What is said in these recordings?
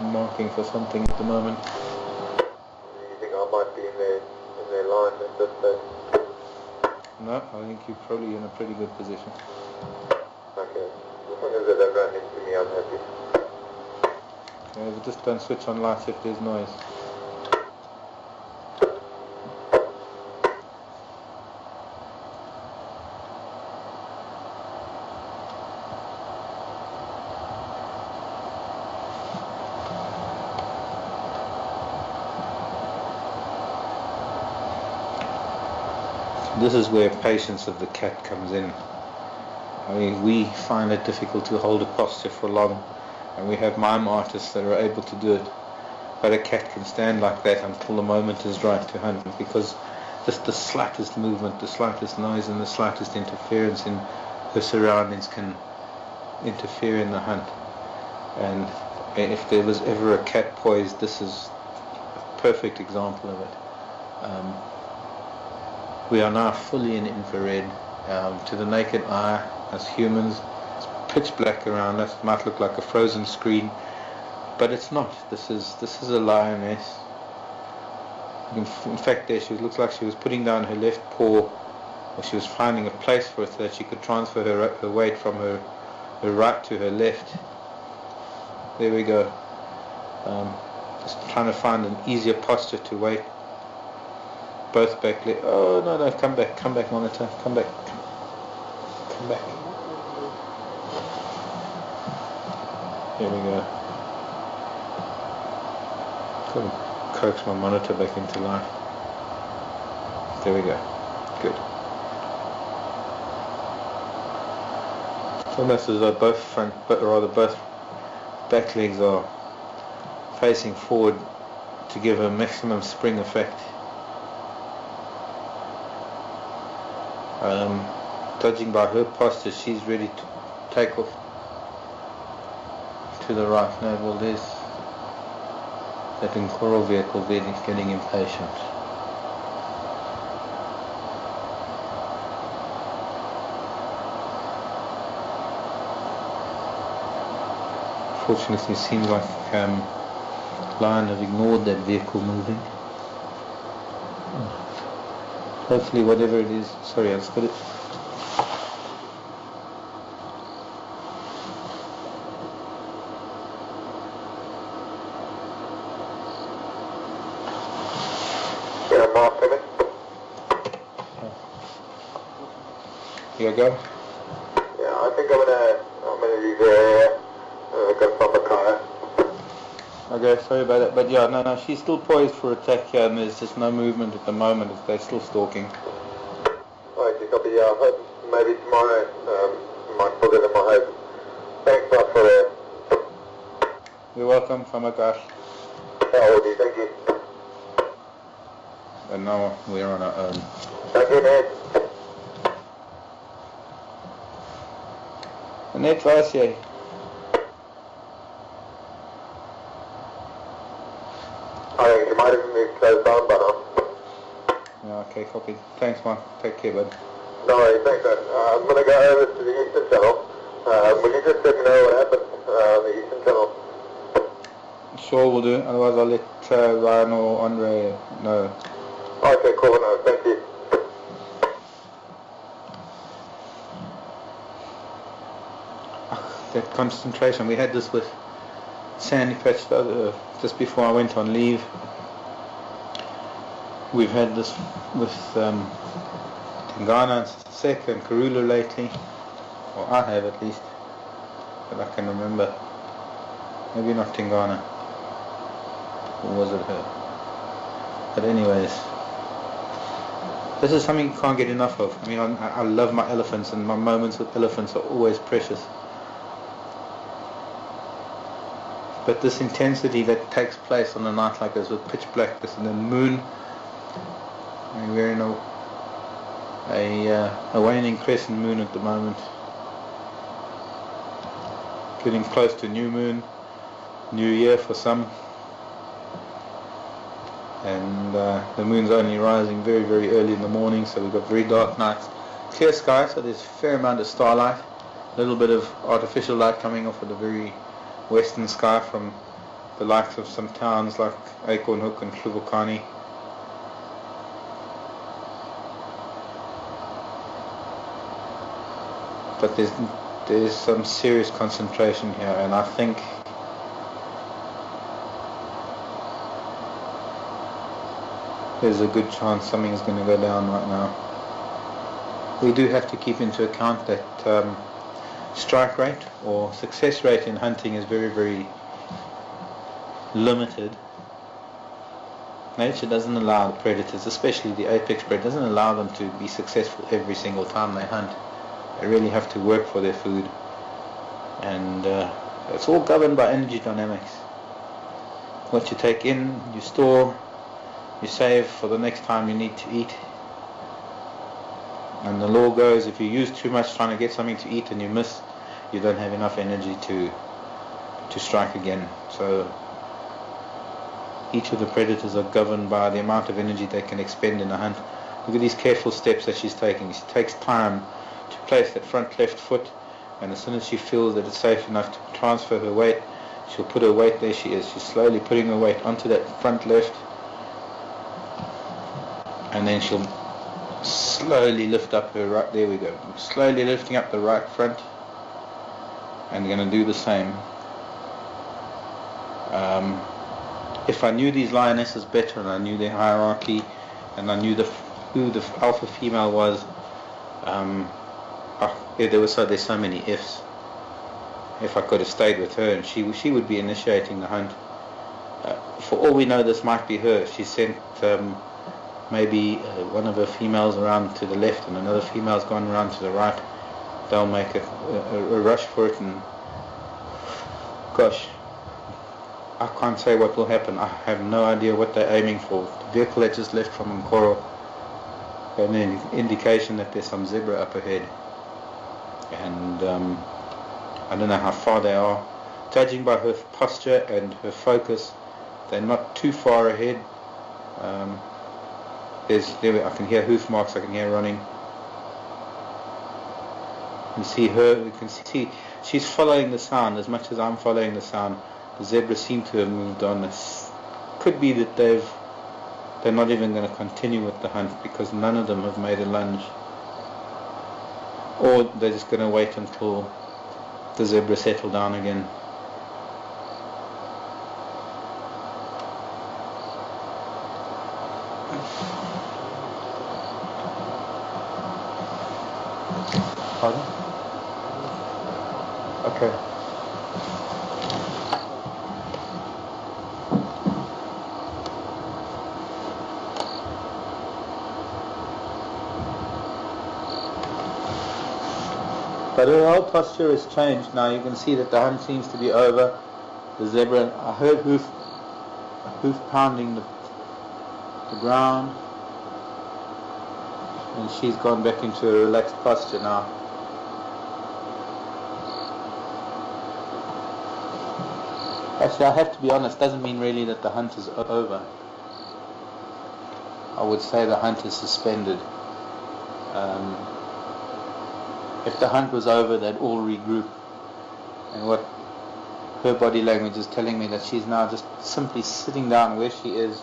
marking for something at the moment. You think I might be in their line at this stage? No, I think you're probably in a pretty good position. Okay. As long as they don't run into me, I'm happy. Okay, but just don't switch on lights if there's noise. This is where patience of the cat comes in. I mean, we find it difficult to hold a posture for long, and we have mime artists that are able to do it. But a cat can stand like that until the moment is right to hunt, because just the slightest movement, the slightest noise, and the slightest interference in her surroundings can interfere in the hunt. And if there was ever a cat poised, this is a perfect example of it. We are now fully in infrared. To the naked eye, as humans, it's pitch black around us. It might look like a frozen screen, but it's not. This is a lioness. In fact, there she looks like she was putting down her left paw, or she was finding a place for it so that she could transfer her weight from her right to her left. There we go. Just trying to find an easier posture to wait. Both back legs. Oh no, come back, monitor, come back. Here we go. Gotta coax my monitor back into life. There we go. Good. It's almost as though both back legs are facing forward to give a maximum spring effect. Judging by her posture, she's ready to take off to the right. No, well, there's that Incoro vehicle there getting impatient. Fortunately, it seems like Lion have ignored that vehicle moving. Hopefully, whatever it is. Sorry, I'll just put it. Yeah, Mark, come in. You go? Yeah, I think I'm gonna leave there. Go pop a car. Okay, sorry about that, but yeah, no, she's still poised for attack here, and there's just no movement at the moment. They're still stalking. Alright, copy. Yeah, I hope maybe tomorrow might put it in my hope. Thanks, Mark, for that. You're welcome, Famakash. Oh, thank you. And now we're on our own. Thank you, man. Net was jy? I think you might have moved close down by now. Yeah, okay, copy. Thanks, man. Take care, bud. No worries, thanks, man. I'm going to go over to the Eastern Channel. Will you just let me know what happened on the Eastern Channel? Sure, we'll do. Otherwise, I'll let Ryan or Andre know. Okay, cool. No, thank you. That concentration, we had this with Sandy Patch just before I went on leave. We've had this with Tingana and Sept and Karula lately, or I have at least, that I can remember. Maybe not Tingana, or was it her? But anyways, this is something you can't get enough of. I mean, I love my elephants, and my moments with elephants are always precious. But this intensity that takes place on a night like this with pitch blackness and the moon, I mean, we're in a waning crescent moon at the moment, getting close to new moon, new year for some, and the moon's only rising very, very early in the morning, so we've got very dark nights. Clear sky, so there's a fair amount of starlight, a little bit of artificial light coming off of the very western sky from the likes of some towns like Acorn Hook and Kluvukani. But there's some serious concentration here, and I think there's a good chance something's going to go down right now. We do have to keep into account that strike rate or success rate in hunting is very, very limited. Nature doesn't allow the predators, especially the apex predators, doesn't allow them to be successful every single time they hunt. They really have to work for their food, and it's all governed by energy dynamics. What you take in, you store, you save for the next time you need to eat. And the law goes, if you use too much trying to get something to eat and you miss, you don't have enough energy to strike again. So each of the predators are governed by the amount of energy they can expend in a hunt. Look at these careful steps that she's taking. She takes time to place that front left foot, and as soon as she feels that it's safe enough to transfer her weight, she'll put her weight. There she is. She's slowly putting her weight onto that front left, and then she'll slowly lift up her right. There we go. Slowly lifting up the right front, and going to do the same. If I knew these lionesses better, and I knew their hierarchy, and I knew who the alpha female was, there's so many ifs. If I could have stayed with her, and she would be initiating the hunt. For all we know, this might be her. She sent maybe one of her females around to the left, and another female's gone around to the right. They'll make a rush for it, and gosh, I can't say what will happen. I have no idea what they're aiming for. The vehicle that just left from Nkoro, and an indication that there's some zebra up ahead. And I don't know how far they are. Judging by her posture and her focus, they're not too far ahead. I can hear hoof marks, I can hear running. You see her, you can see she's following the sound as much as I'm following the sound. The zebra seem to have moved on. It could be that they're not even going to continue with the hunt, because none of them have made a lunge. Or they're just going to wait until the zebra settle down again. Pardon? Okay. But her whole posture has changed now. You can see that the hunt seems to be over. The zebra, I heard hoof pounding the ground, and she's gone back into a relaxed posture now. Actually, I have to be honest, doesn't mean really that the hunt is over. I would say the hunt is suspended. If the hunt was over, they'd all regroup. And what her body language is telling me, that she's now just simply sitting down where she is,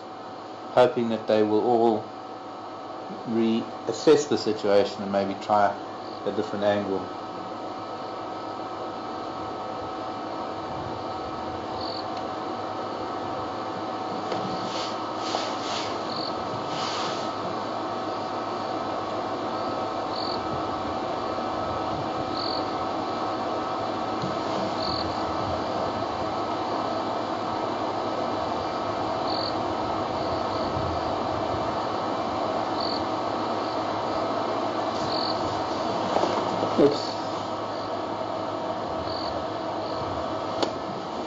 hoping that they will all reassess the situation and maybe try a different angle.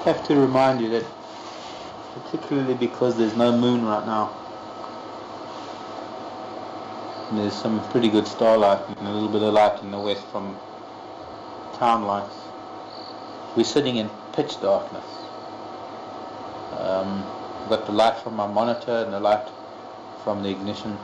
I have to remind you that, particularly because there's no moon right now, and there's some pretty good starlight and a little bit of light in the west from town lights, we're sitting in pitch darkness. I've got the light from my monitor and the light from the ignition,